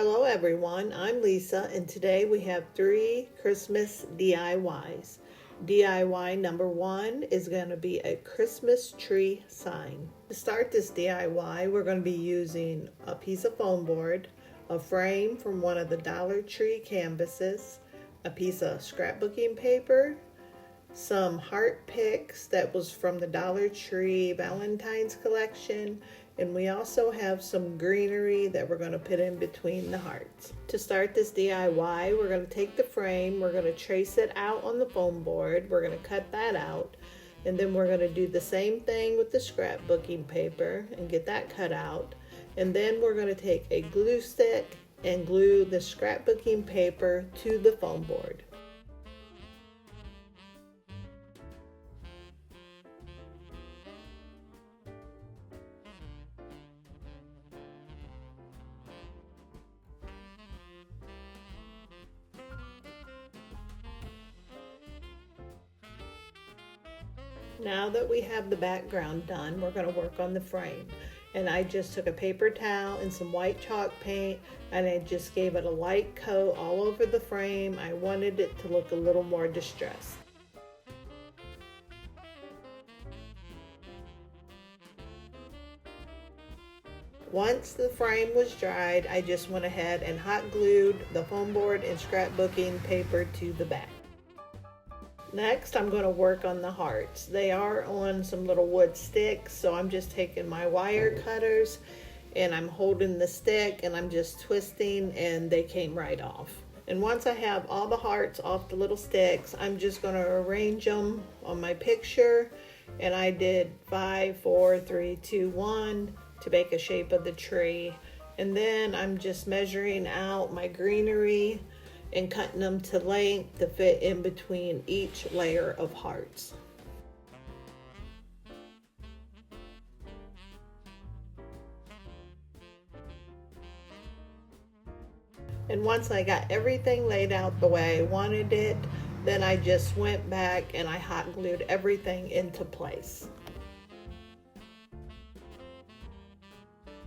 Hello everyone, I'm Lisa, and today we have 3 Christmas DIYs. DIY number 1 is going to be a Christmas tree sign. To start this DIY, we're going to be using a piece of foam board, a frame from one of the Dollar Tree canvases, a piece of scrapbooking paper, some heart picks that was from the Dollar Tree Valentine's collection, and we also have some greenery that we're going to put in between the hearts. To start this DIY, we're going to take the frame, we're going to trace it out on the foam board, we're going to cut that out, and then we're going to do the same thing with the scrapbooking paper and get that cut out. And then we're going to take a glue stick and glue the scrapbooking paper to the foam board. Now that we have the background done, we're going to work on the frame. And I just took a paper towel and some white chalk paint, and I just gave it a light coat all over the frame. I wanted it to look a little more distressed. Once the frame was dried, I just went ahead and hot glued the foam board and scrapbooking paper to the back. Next, I'm going to work on the hearts. They are on some little wood sticks, so I'm just taking my wire cutters and I'm holding the stick and I'm just twisting, and they came right off. And once I have all the hearts off the little sticks, I'm just going to arrange them on my picture, and I did 5, 4, 3, 2, 1 to make a shape of the tree. And then I'm just measuring out my greenery and cutting them to length to fit in between each layer of hearts. And once I got everything laid out the way I wanted it, then I just went back and I hot glued everything into place.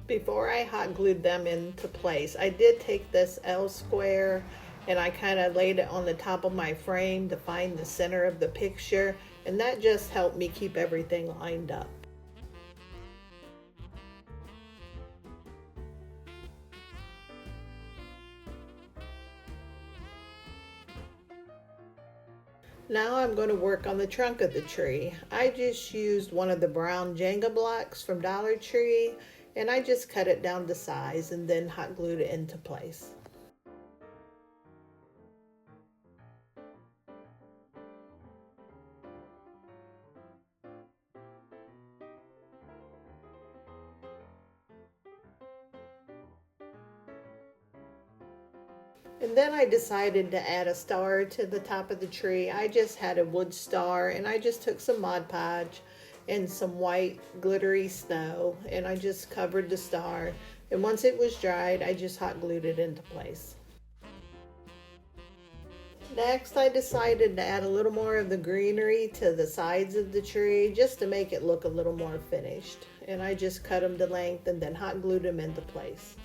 Before I hot glued them into place, I did take this L square and I kind of laid it on the top of my frame to find the center of the picture, and that just helped me keep everything lined up. Now I'm going to work on the trunk of the tree. I just used one of the brown Jenga blocks from Dollar Tree, and I just cut it down to size and then hot glued it into place. And then I decided to add a star to the top of the tree. I just had a wood star, and I just took some Mod Podge and some white glittery snow, and I just covered the star. And once it was dried, I just hot glued it into place. Next, I decided to add a little more of the greenery to the sides of the tree just to make it look a little more finished. And I just cut them to length and then hot glued them into place.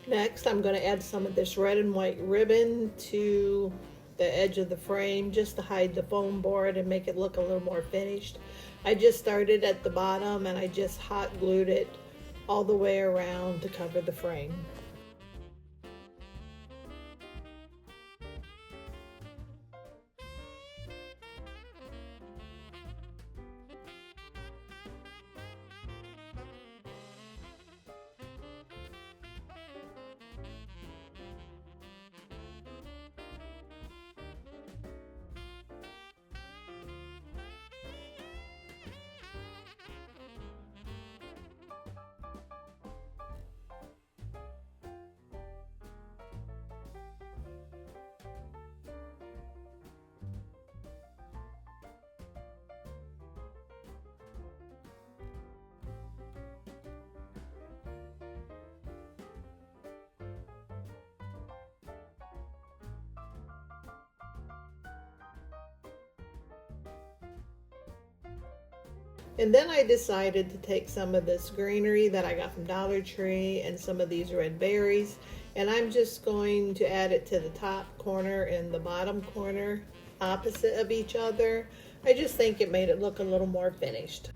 Next, I'm going to add some of this red and white ribbon to the edge of the frame just to hide the foam board and make it look a little more finished. I just started at the bottom and I just hot glued it all the way around to cover the frame. And then I decided to take some of this greenery that I got from Dollar Tree and some of these red berries, and I'm just going to add it to the top corner and the bottom corner opposite of each other. I just think it made it look a little more finished.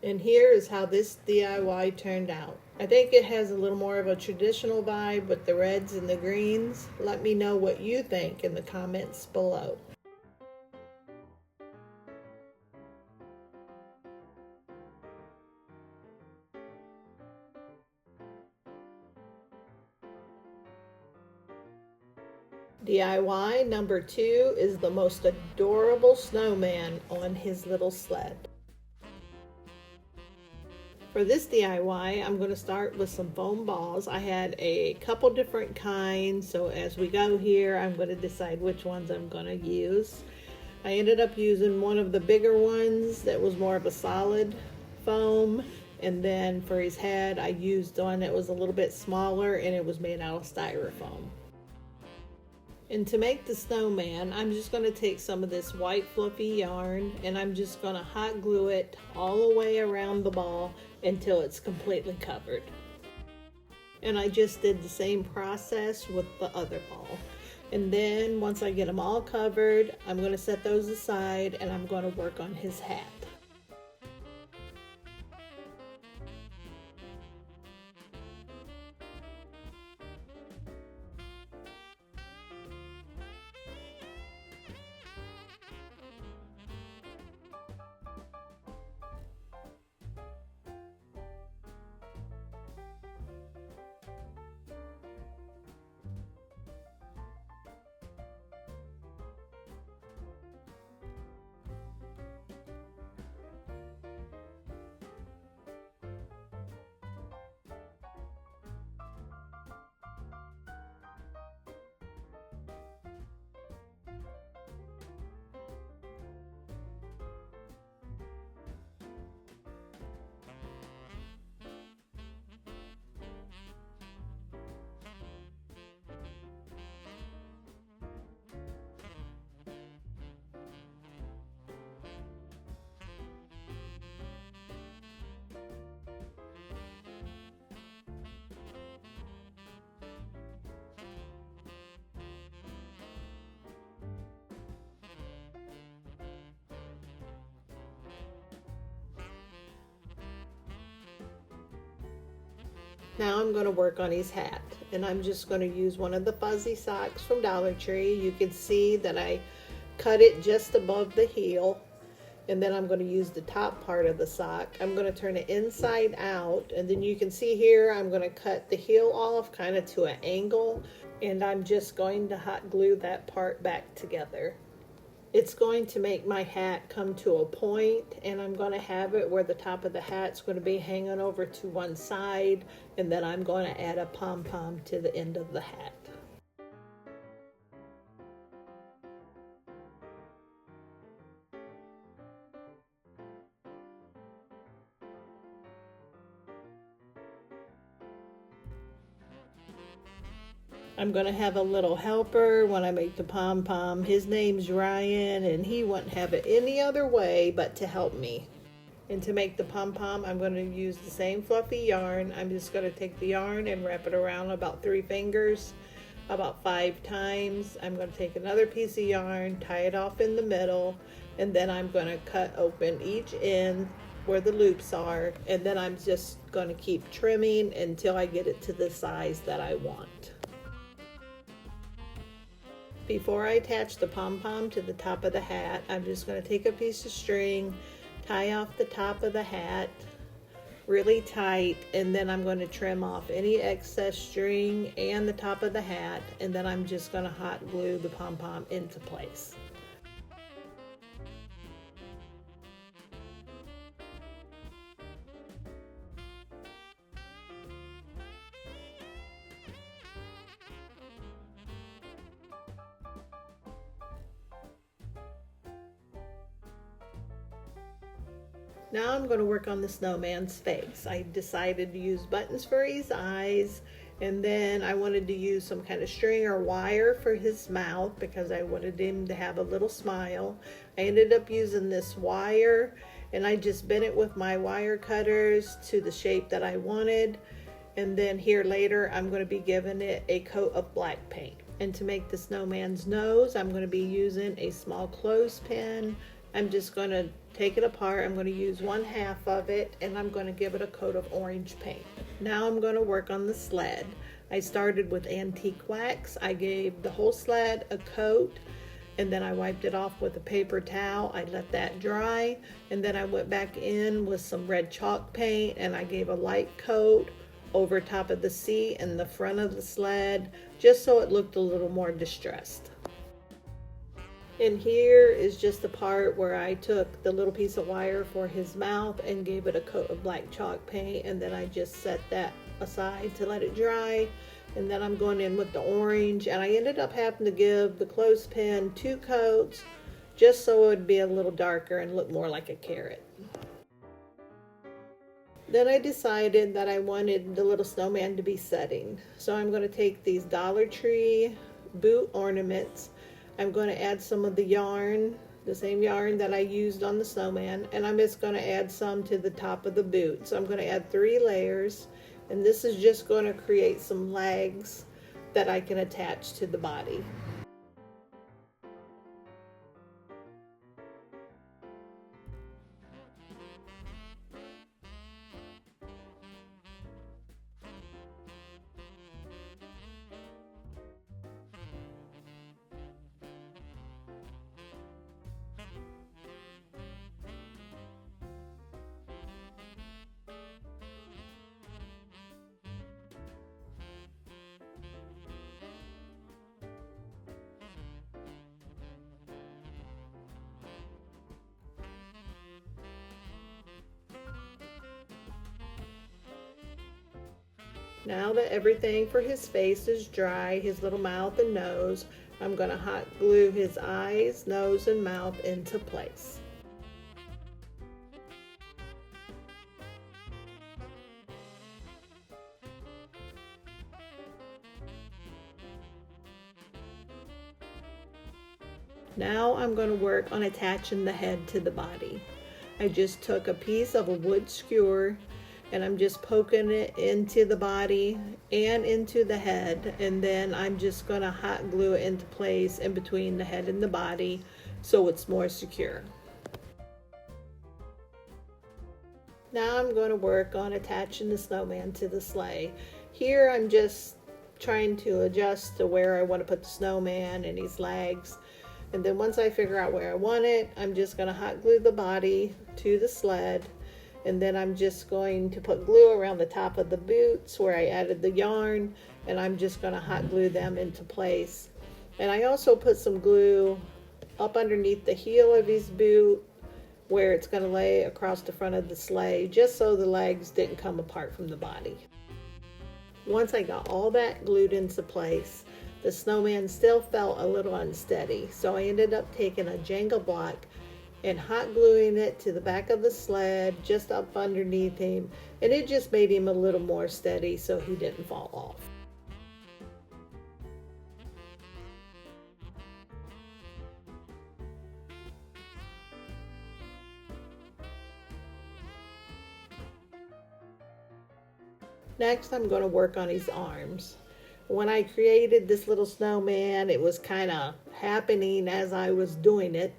And here is how this DIY turned out. I think it has a little more of a traditional vibe with the reds and the greens. Let me know what you think in the comments below. DIY number 2 is the most adorable snowman on his little sled. For this DIY, I'm going to start with some foam balls. I had a couple different kinds, so as we go here, I'm going to decide which ones I'm going to use. I ended up using one of the bigger ones that was more of a solid foam, and then for his head, I used one that was a little bit smaller, and it was made out of styrofoam. And to make the snowman, I'm just going to take some of this white fluffy yarn and I'm just going to hot glue it all the way around the ball until it's completely covered. And I just did the same process with the other ball. And then once I get them all covered, I'm going to set those aside and I'm going to work on his hat. Now I'm going to work on his hat, and I'm just going to use one of the fuzzy socks from Dollar Tree. You can see that I cut it just above the heel, and then I'm going to use the top part of the sock. I'm going to turn it inside out, and then you can see here I'm going to cut the heel off kind of to an angle, and I'm just going to hot glue that part back together. It's going to make my hat come to a point, and I'm going to have it where the top of the hat's going to be hanging over to one side, and then I'm going to add a pom-pom to the end of the hat. I'm going to have a little helper when I make the pom-pom. His name's Ryan, and he wouldn't have it any other way but to help me. And to make the pom-pom, I'm going to use the same fluffy yarn. I'm just going to take the yarn and wrap it around about 3 fingers, about 5 times. I'm going to take another piece of yarn, tie it off in the middle, and then I'm going to cut open each end where the loops are, and then I'm just going to keep trimming until I get it to the size that I want. Before I attach the pom-pom to the top of the hat, I'm just going to take a piece of string, tie off the top of the hat really tight, and then I'm going to trim off any excess string and the top of the hat, and then I'm just going to hot glue the pom-pom into place. Now I'm going to work on the snowman's face. I decided to use buttons for his eyes, and then I wanted to use some kind of string or wire for his mouth because I wanted him to have a little smile. I ended up using this wire, and I just bent it with my wire cutters to the shape that I wanted. And then here later I'm going to be giving it a coat of black paint. And to make the snowman's nose, I'm going to be using a small clothespin. I'm just going to take it apart. I'm going to use 1/2 of it, and I'm going to give it a coat of orange paint. Now I'm going to work on the sled. I started with antique wax. I gave the whole sled a coat, and then I wiped it off with a paper towel. I let that dry, and then I went back in with some red chalk paint, and I gave a light coat over top of the seat and the front of the sled, just so it looked a little more distressed. And here is just the part where I took the little piece of wire for his mouth and gave it a coat of black chalk paint, and then I just set that aside to let it dry. And then I'm going in with the orange, and I ended up having to give the clothespin 2 coats just so it would be a little darker and look more like a carrot. Then I decided that I wanted the little snowman to be setting. So I'm going to take these Dollar Tree boot ornaments. I'm going to add some of the yarn, the same yarn that I used on the snowman, and I'm just going to add some to the top of the boot. So I'm going to add 3 layers, and this is just going to create some legs that I can attach to the body. Now that everything for his face is dry, his little mouth and nose, I'm going to hot glue his eyes, nose, and mouth into place. Now I'm going to work on attaching the head to the body. I just took a piece of a wood skewer, and I'm just poking it into the body and into the head, and then I'm just going to hot glue it into place in between the head and the body so it's more secure. Now I'm going to work on attaching the snowman to the sleigh. Here I'm just trying to adjust to where I want to put the snowman and his legs. And then once I figure out where I want it, I'm just going to hot glue the body to the sled. And then I'm just going to put glue around the top of the boots where I added the yarn, and I'm just going to hot glue them into place. And I also put some glue up underneath the heel of his boot where it's going to lay across the front of the sleigh, just so the legs didn't come apart from the body. Once I got all that glued into place, the snowman still felt a little unsteady, so I ended up taking a Jenga block and hot gluing it to the back of the sled just up underneath him, and it just made him a little more steady so he didn't fall off. Next, I'm going to work on his arms. When I created this little snowman, it was kind of happening as I was doing it.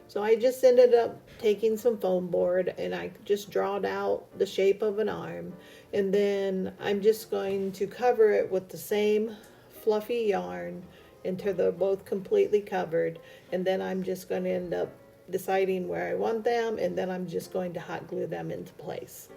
So I just ended up taking some foam board, and I just drawed out the shape of an arm. And then I'm just going to cover it with the same fluffy yarn until they're both completely covered. And then I'm just going to end up deciding where I want them, and then I'm just going to hot glue them into place.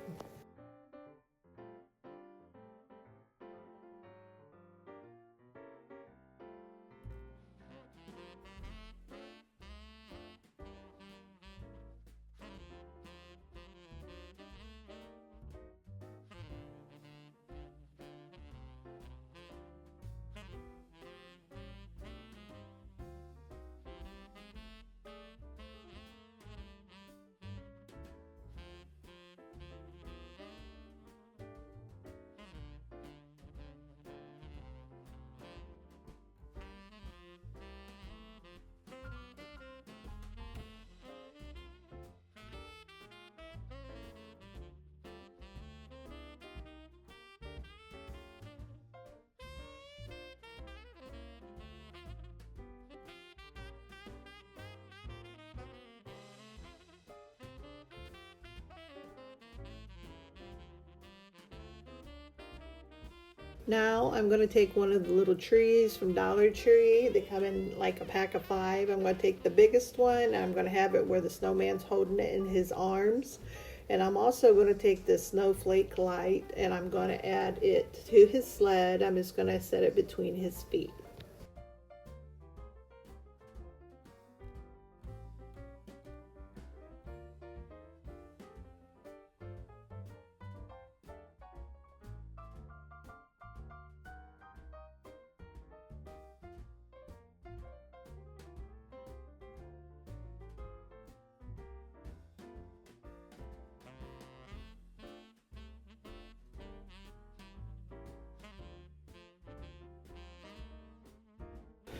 Now I'm going to take one of the little trees from Dollar Tree. They come in like a pack of 5. I'm going to take the biggest one. I'm going to have it where the snowman's holding it in his arms. And I'm also going to take this snowflake light and I'm going to add it to his sled. I'm just going to set it between his feet.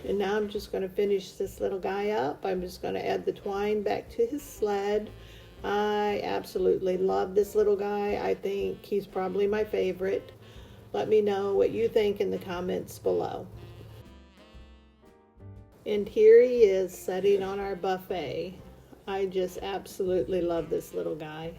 And now I'm just going to finish this little guy up. I'm just going to add the twine back to his sled. I absolutely love this little guy. I think he's probably my favorite. Let me know what you think in the comments below. And here he is sitting on our buffet. I just absolutely love this little guy.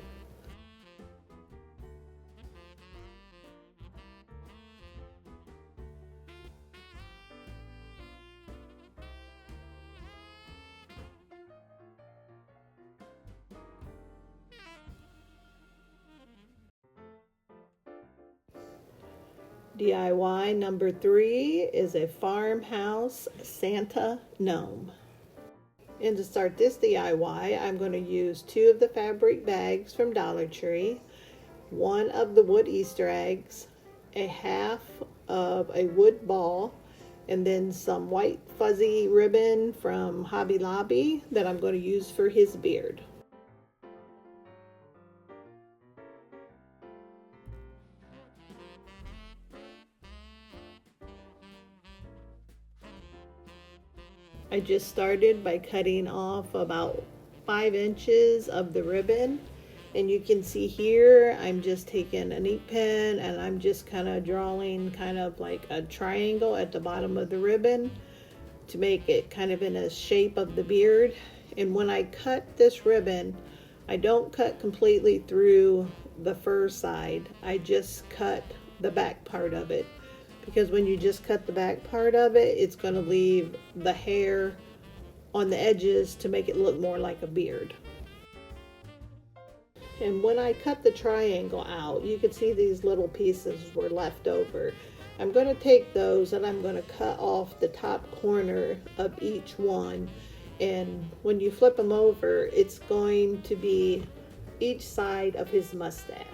DIY number 3 is a farmhouse Santa gnome. And to start this DIY, I'm going to use 2 of the fabric bags from Dollar Tree, 1 of the wood Easter eggs, a half of a wood ball, and then some white fuzzy ribbon from Hobby Lobby that I'm going to use for his beard. I just started by cutting off about 5 inches of the ribbon, and you can see here I'm just taking an ink pen and I'm just kind of drawing kind of like a triangle at the bottom of the ribbon to make it kind of in a shape of the beard. And when I cut this ribbon, I don't cut completely through the fur side, I just cut the back part of it. Because when you just cut the back part of it, it's going to leave the hair on the edges to make it look more like a beard. And when I cut the triangle out, you can see these little pieces were left over. I'm going to take those and I'm going to cut off the top corner of each one. And when you flip them over, it's going to be each side of his mustache.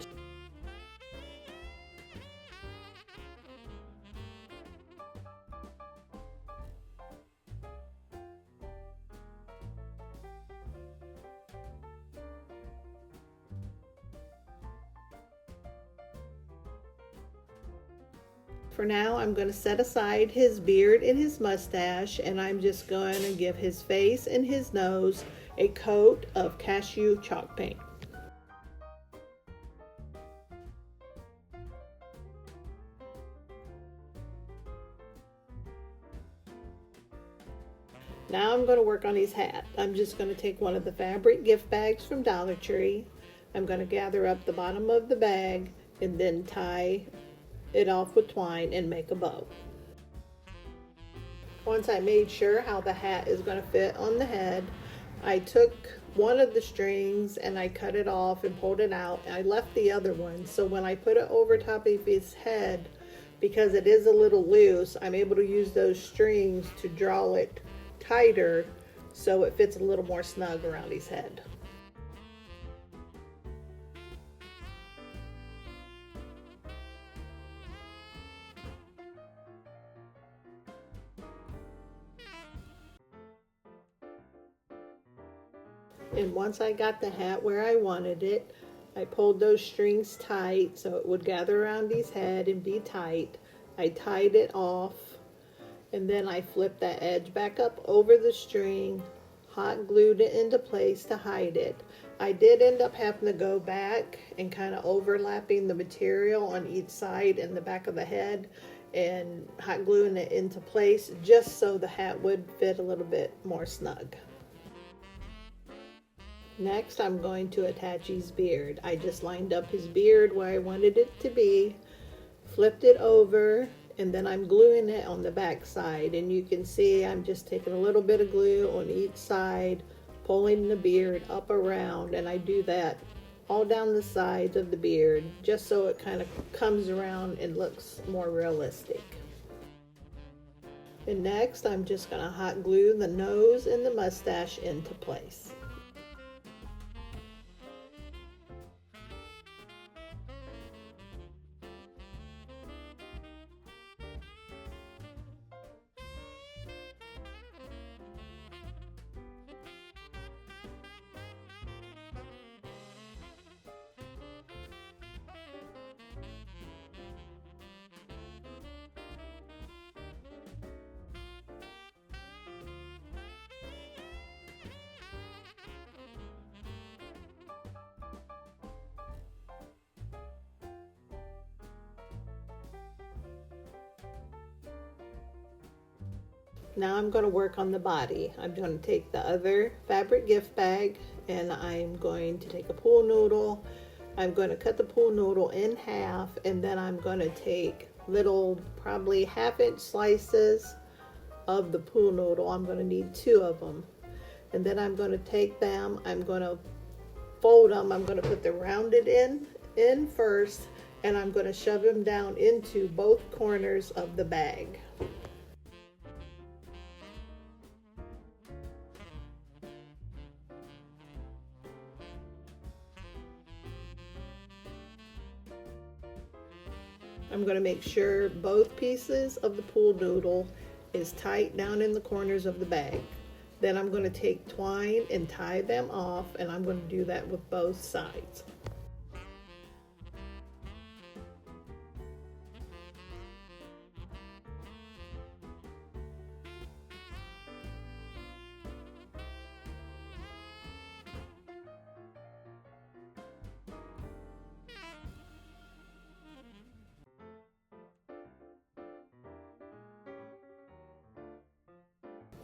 For now, I'm going to set aside his beard and his mustache, and I'm just going to give his face and his nose a coat of cashew chalk paint. Now I'm going to work on his hat. I'm just going to take one of the fabric gift bags from Dollar Tree. I'm going to gather up the bottom of the bag and then tie it off with twine and make a bow. Once I made sure how the hat is going to fit on the head, I took one of the strings and I cut it off and pulled it out. I left the other one, so when I put it over top of his head, because it is a little loose, I'm able to use those strings to draw it tighter so it fits a little more snug around his head. And once I got the hat where I wanted it, I pulled those strings tight so it would gather around his head and be tight. I tied it off, and then I flipped that edge back up over the string, hot glued it into place to hide it. I did end up having to go back and kind of overlapping the material on each side and the back of the head and hot gluing it into place just so the hat would fit a little bit more snug. Next, I'm going to attach his beard. I just lined up his beard where I wanted it to be, flipped it over, and then I'm gluing it on the back side. And you can see I'm just taking a little bit of glue on each side, pulling the beard up around, and I do that all down the sides of the beard just so it kind of comes around and looks more realistic. And next, I'm just going to hot glue the nose and the mustache into place. Now I'm going to work on the body. I'm going to take the other fabric gift bag and I'm going to take a pool noodle. I'm going to cut the pool noodle in half, and then I'm going to take little, probably 1/2-inch slices of the pool noodle. I'm going to need 2 of them. And then I'm going to take them, I'm going to fold them, I'm going to put the rounded in first, and I'm going to shove them down into both corners of the bag. I'm going to make sure both pieces of the pool noodle is tight down in the corners of the bag. Then I'm going to take twine and tie them off, and I'm going to do that with both sides.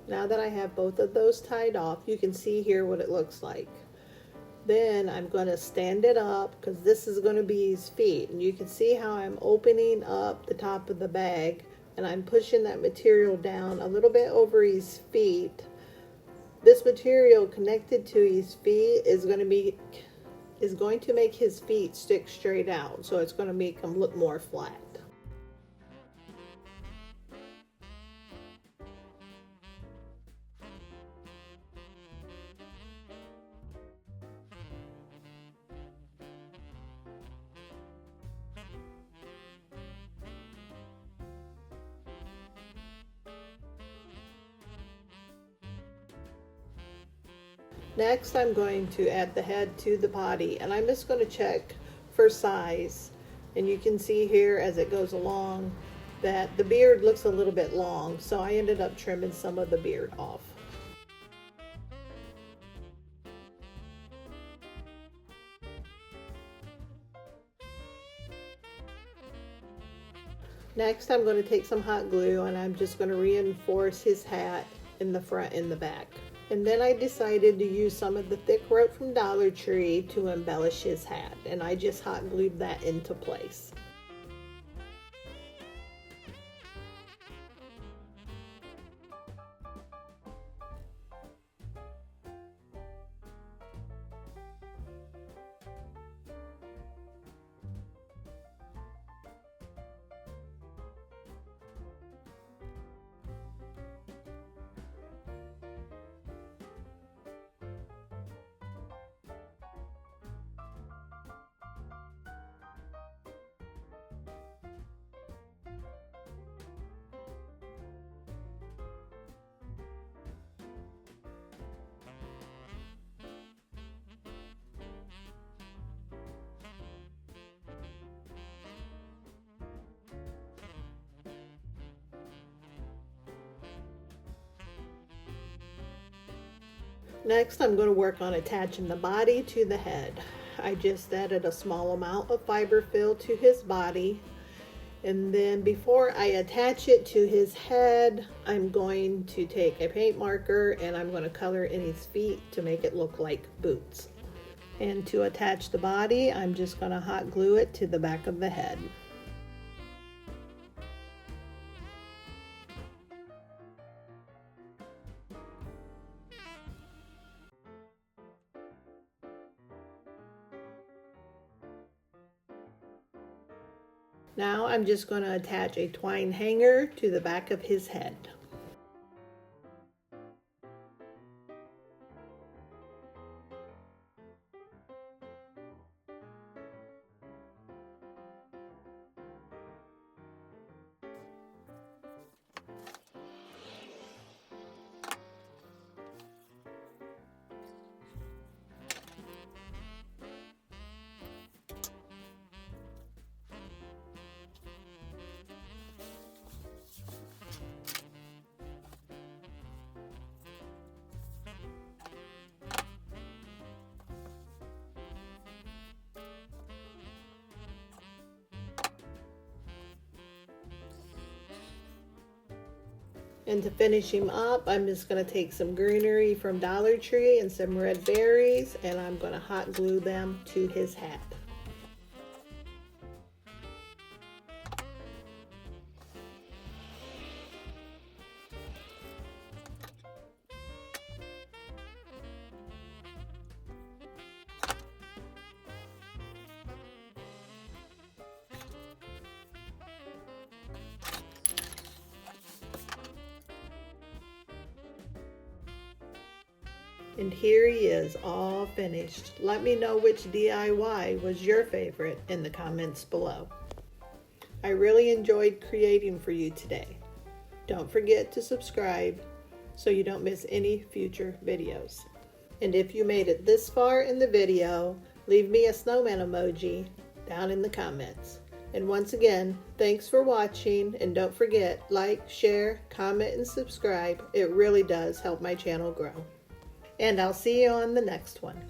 Now that I have both of those tied off, you can see here what it looks like. Then I'm going to stand it up because this is going to be his feet. And you can see how I'm opening up the top of the bag and I'm pushing that material down a little bit over his feet. This material connected to his feet is going to make his feet stick straight out. So it's going to make them look more flat. Next, I'm going to add the head to the body, and I'm just going to check for size. And you can see here as it goes along that the beard looks a little bit long, so I ended up trimming some of the beard off. Next, I'm going to take some hot glue and I'm just going to reinforce his hat in the front and the back. And then I decided to use some of the thick rope from Dollar Tree to embellish his hat, and I just hot glued that into place. Next, I'm going to work on attaching the body to the head. I just added a small amount of fiber fill to his body. And then before I attach it to his head, I'm going to take a paint marker and I'm going to color in his feet to make it look like boots. And to attach the body, I'm just going to hot glue it to the back of the head. Now I'm just going to attach a twine hanger to the back of his head. And to finish him up, I'm just going to take some greenery from Dollar Tree and some red berries, and I'm going to hot glue them to his hat. And here he is, all finished. Let me know which DIY was your favorite in the comments below. I really enjoyed creating for you today. Don't forget to subscribe so you don't miss any future videos. And if you made it this far in the video, leave me a snowman emoji down in the comments. And once again, thanks for watching, and don't forget, like, share, comment, and subscribe. It really does help my channel grow. And I'll see you on the next one.